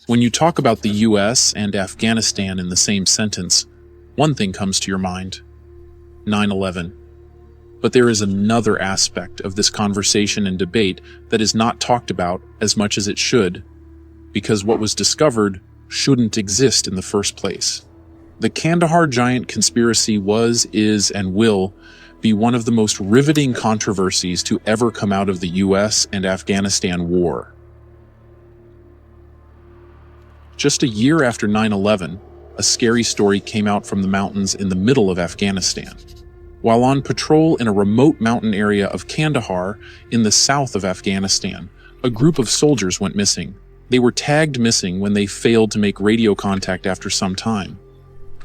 When you talk about the US and Afghanistan in the same sentence, one thing comes to your mind: 9/11. But there is another aspect of this conversation and debate that is not talked about as much as it should, because what was discovered shouldn't exist in the first place. The Kandahar giant conspiracy was, is, and will be one of the most riveting controversies to ever come out of the US and Afghanistan war. Just a year after 9/11, a scary story came out from the mountains in the middle of Afghanistan. While on patrol in a remote mountain area of Kandahar in the south of Afghanistan, a group of soldiers went missing. They were tagged missing when they failed to make radio contact after some time.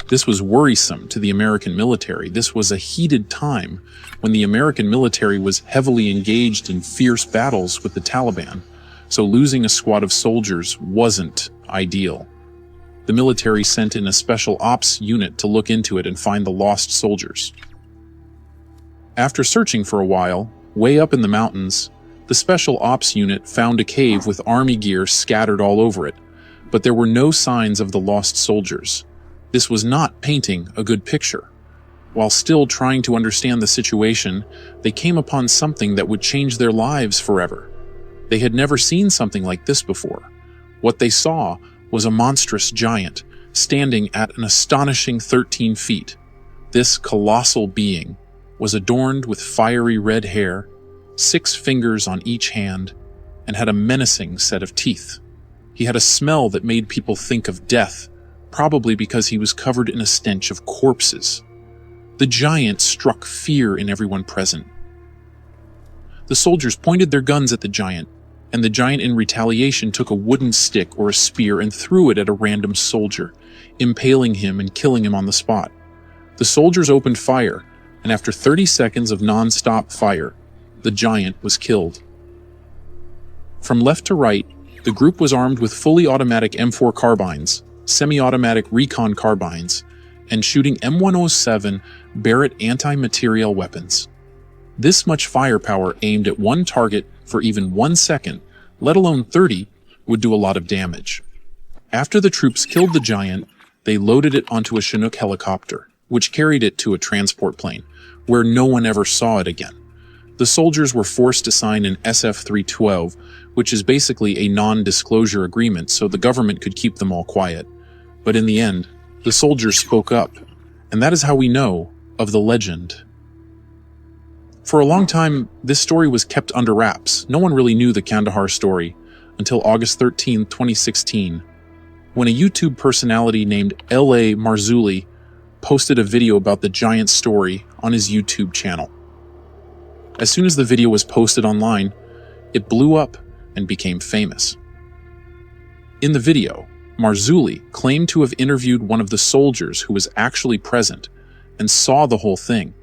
This was worrisome to the American military. This was a heated time when the American military was heavily engaged in fierce battles with the Taliban, so losing a squad of soldiers wasn't ideal. The military sent in a special ops unit to look into it and find the lost soldiers. After searching for a while, way up in the mountains, the special ops unit found a cave with army gear scattered all over it, but there were no signs of the lost soldiers. This was not painting a good picture. While still trying to understand the situation, they came upon something that would change their lives forever. They had never seen something like this before. What they saw was a monstrous giant, standing at an astonishing 13 feet. This colossal being was adorned with fiery red hair, 6 fingers on each hand, and had a menacing set of teeth. He had a smell that made people think of death, probably because he was covered in a stench of corpses. The giant struck fear in everyone present. The soldiers pointed their guns at the giant, and the giant in retaliation took a wooden stick or a spear and threw it at a random soldier, impaling him and killing him on the spot. The soldiers opened fire, and after 30 seconds of non-stop fire, the giant was killed. From left to right, the group was armed with fully automatic M4 carbines, semi-automatic recon carbines, and shooting M107 Barrett anti-materiel weapons. This much firepower aimed at one target for even 1 second, let alone 30, would do a lot of damage. After the troops killed the giant, they loaded it onto a Chinook helicopter, which carried it to a transport plane, where no one ever saw it again. The soldiers were forced to sign an SF-312, which is basically a non-disclosure agreement so the government could keep them all quiet. But in the end, the soldiers spoke up, and that is how we know of the legend. For a long time, this story was kept under wraps. No one really knew the Kandahar story until August 13, 2016, when a YouTube personality named L.A. Marzulli posted a video about the giant story on his YouTube channel. As soon as the video was posted online, it blew up and became famous. In the video, Marzulli claimed to have interviewed one of the soldiers who was actually present and saw the whole thing,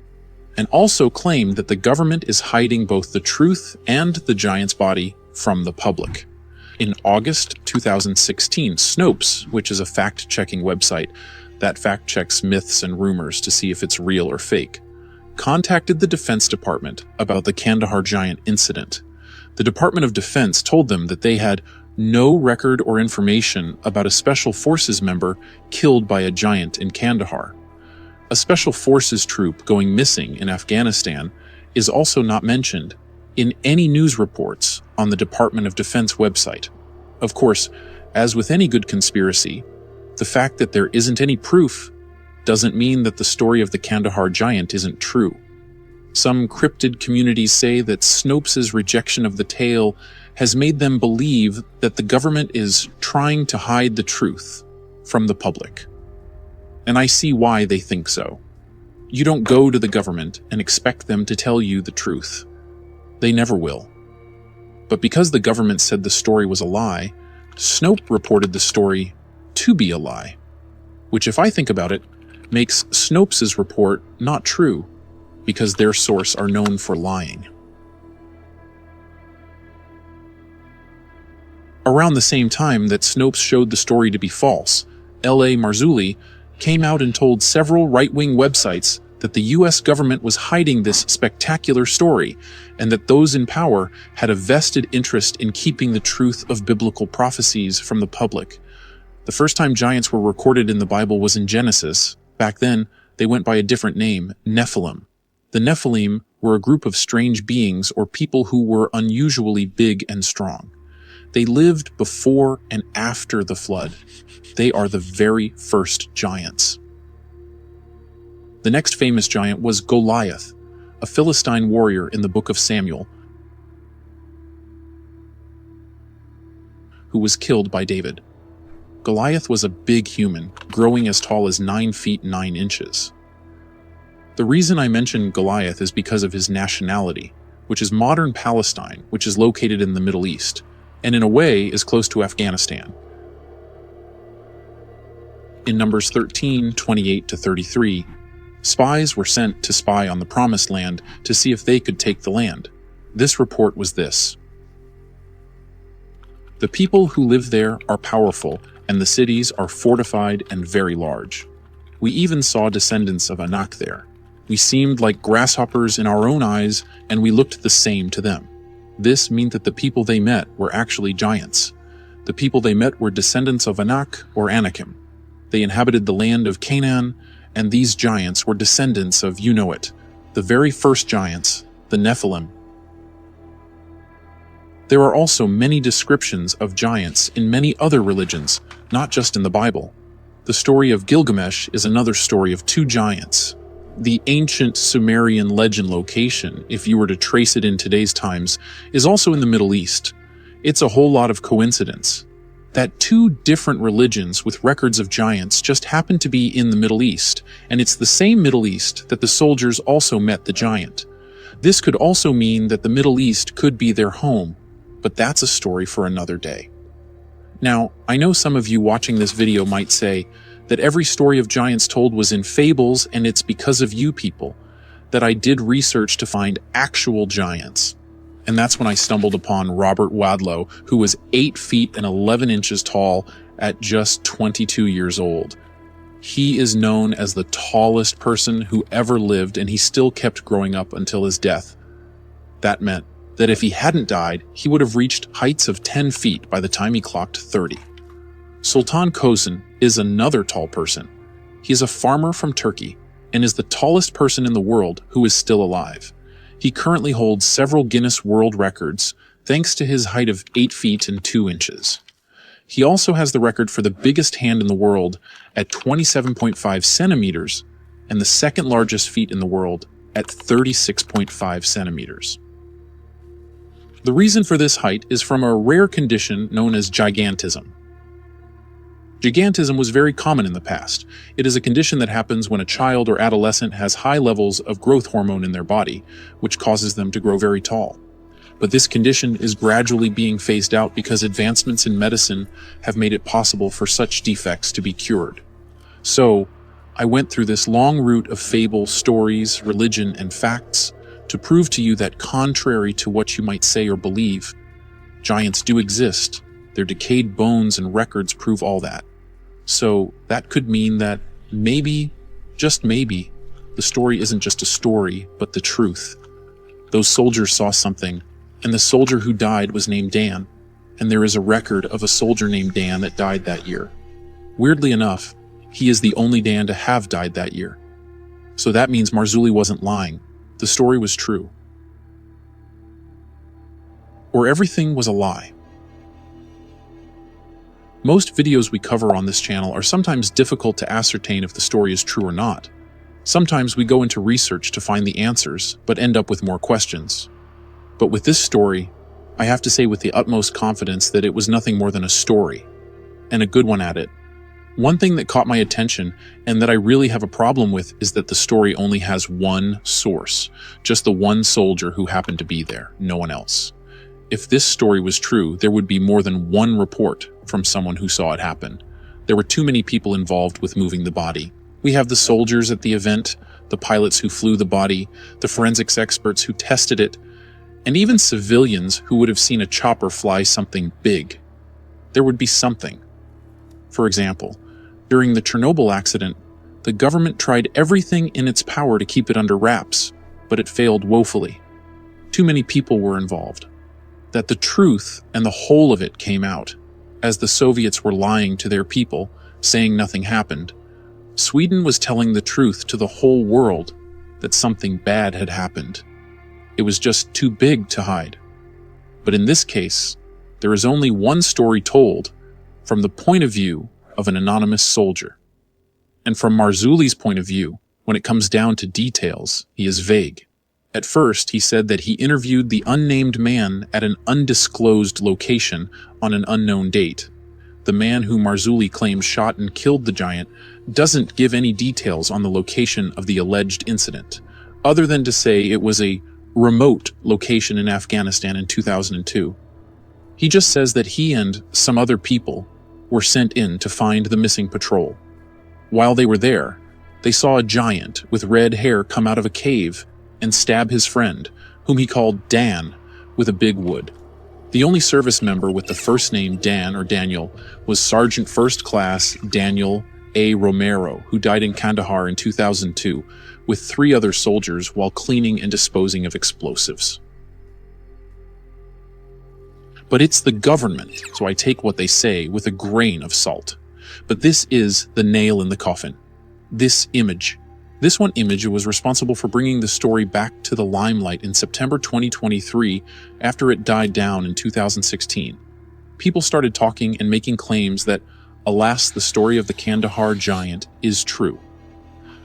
and also claimed that the government is hiding both the truth and the giant's body from the public. In August 2016, Snopes, which is a fact-checking website that fact-checks myths and rumors to see if it's real or fake, contacted the Defense Department about the Kandahar giant incident. The Department of Defense told them that they had no record or information about a Special Forces member killed by a giant in Kandahar. A Special Forces troop going missing in Afghanistan is also not mentioned in any news reports on the Department of Defense website. Of course, as with any good conspiracy, the fact that there isn't any proof doesn't mean that the story of the Kandahar giant isn't true. Some cryptid communities say that Snopes' rejection of the tale has made them believe that the government is trying to hide the truth from the public. And I see why they think so. You don't go to the government and expect them to tell you the truth. They never will. But because the government said the story was a lie, Snope reported the story to be a lie, which, if I think about it, makes Snopes' report not true, because their source are known for lying. Around the same time that Snopes showed the story to be false, L.A. Marzulli came out and told several right-wing websites that the US government was hiding this spectacular story, and that those in power had a vested interest in keeping the truth of biblical prophecies from the public. The first time giants were recorded in the Bible was in Genesis. Back then, they went by a different name, Nephilim. The Nephilim were a group of strange beings or people who were unusually big and strong. They lived before and after the flood. They are the very first giants. The next famous giant was Goliath, a Philistine warrior in the book of Samuel, who was killed by David. Goliath was a big human, growing as tall as 9 feet 9 inches. The reason I mention Goliath is because of his nationality, which is modern Palestine, which is located in the Middle East, and in a way is close to Afghanistan. In Numbers 13:28-33, spies were sent to spy on the Promised Land to see if they could take the land. This report was this: "The people who live there are powerful, and the cities are fortified and very large. We even saw descendants of Anak there. We seemed like grasshoppers in our own eyes, and we looked the same to them." This meant that the people they met were actually giants. The people they met were descendants of Anak or Anakim. They inhabited the land of Canaan, and these giants were descendants of, you know it, the very first giants, the Nephilim. There are also many descriptions of giants in many other religions, not just in the Bible. The story of Gilgamesh is another story of 2 giants. The ancient Sumerian legend location, if you were to trace it in today's times, is also in the Middle East. It's a whole lot of coincidence that 2 different religions with records of giants just happen to be in the Middle East, and it's the same Middle East that the soldiers also met the giant. This could also mean that the Middle East could be their home, but that's a story for another day. Now, I know some of you watching this video might say that every story of giants told was in fables, and it's because of you people that I did research to find actual giants. And that's when I stumbled upon Robert Wadlow, who was 8 feet and 11 inches tall at just 22 years old. He is known as the tallest person who ever lived, and he still kept growing up until his death. That meant that if he hadn't died, he would have reached heights of 10 feet by the time he clocked 30. Sultan Kosen is another tall person. He is a farmer from Turkey and is the tallest person in the world who is still alive. He currently holds several Guinness World Records thanks to his height of 8 feet and 2 inches. He also has the record for the biggest hand in the world at 27.5 centimeters and the second largest feet in the world at 36.5 centimeters. The reason for this height is from a rare condition known as gigantism. Gigantism was very common in the past. It is a condition that happens when a child or adolescent has high levels of growth hormone in their body, which causes them to grow very tall. But this condition is gradually being phased out because advancements in medicine have made it possible for such defects to be cured. So, I went through this long route of fable, stories, religion, and facts to prove to you that contrary to what you might say or believe, giants do exist. Their decayed bones and records prove all that. So that could mean that maybe, just maybe, the story isn't just a story, but the truth. Those soldiers saw something, and the soldier who died was named Dan, and there is a record of a soldier named Dan that died that year. Weirdly enough, he is the only Dan to have died that year. So that means Marzulli wasn't lying. The story was true. Or everything was a lie. Most videos we cover on this channel are sometimes difficult to ascertain if the story is true or not. Sometimes we go into research to find the answers, but end up with more questions. But with this story, I have to say with the utmost confidence that it was nothing more than a story, and a good one at it. One thing that caught my attention, and that I really have a problem with, is that the story only has one source, just the one soldier who happened to be there, no one else. If this story was true, there would be more than one report from someone who saw it happen. There were too many people involved with moving the body. We have the soldiers at the event, the pilots who flew the body, the forensics experts who tested it, and even civilians who would have seen a chopper fly something big. There would be something. For example, during the Chernobyl accident, The government tried everything in its power to keep it under wraps, but it failed woefully. Too many people were involved. That the truth and the whole of it came out, as the Soviets were lying to their people, saying nothing happened. Sweden was telling the truth to the whole world that something bad had happened. It was just too big to hide. But in this case, there is only one story told from the point of view of an anonymous soldier. And from Marzulli's point of view, when it comes down to details, he is vague. At first, he said that he interviewed the unnamed man at an undisclosed location on an unknown date. The man who Marzulli claims shot and killed the giant doesn't give any details on the location of the alleged incident, other than to say it was a remote location in Afghanistan in 2002. He just says that he and some other people were sent in to find the missing patrol. While they were there, they saw a giant with red hair come out of a cave and stab his friend, whom he called Dan, with a big wood. The only service member with the first name Dan or Daniel was Sergeant First Class Daniel A. Romero, who died in Kandahar in 2002 with 3 other soldiers while cleaning and disposing of explosives. But it's the government, so I take what they say with a grain of salt. But this is the nail in the coffin. This one image was responsible for bringing the story back to the limelight in September 2023 after it died down in 2016. People started talking and making claims that, alas, the story of the Kandahar giant is true.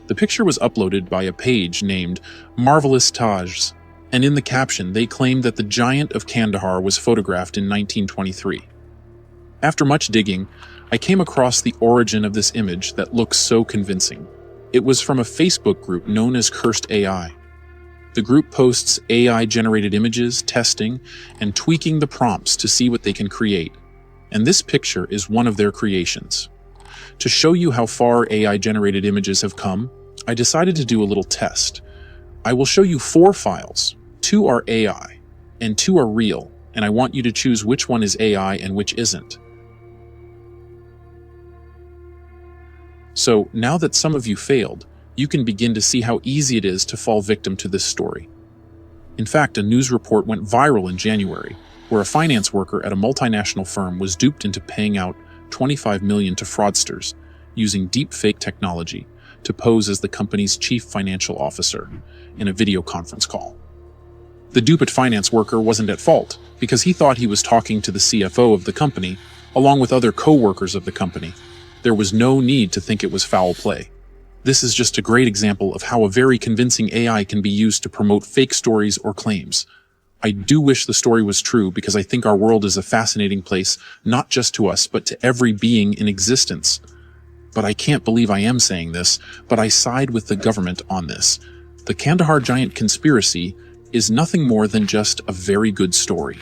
The picture was uploaded by a page named Marvelous Taj, and in the caption they claimed that the giant of Kandahar was photographed in 1923. After much digging, I came across the origin of this image that looks so convincing. It was from a Facebook group known as Cursed AI. The group posts AI-generated images, testing, and tweaking the prompts to see what they can create. And this picture is one of their creations. To show you how far AI-generated images have come, I decided to do a little test. I will show you 4 files. 2 are AI, and 2 are real, and I want you to choose which one is AI and which isn't. So, now that some of you failed, you can begin to see how easy it is to fall victim to this story. In fact, a news report went viral in January, where a finance worker at a multinational firm was duped into paying out $25 million to fraudsters using deepfake technology to pose as the company's chief financial officer in a video conference call. The duped finance worker wasn't at fault because he thought he was talking to the CFO of the company along with other co-workers of the company. There was no need to think it was foul play. This is just a great example of how a very convincing AI can be used to promote fake stories or claims. I do wish the story was true because I think our world is a fascinating place, not just to us, but to every being in existence. But I can't believe I am saying this, but I side with the government on this. The Kandahar giant conspiracy is nothing more than just a very good story.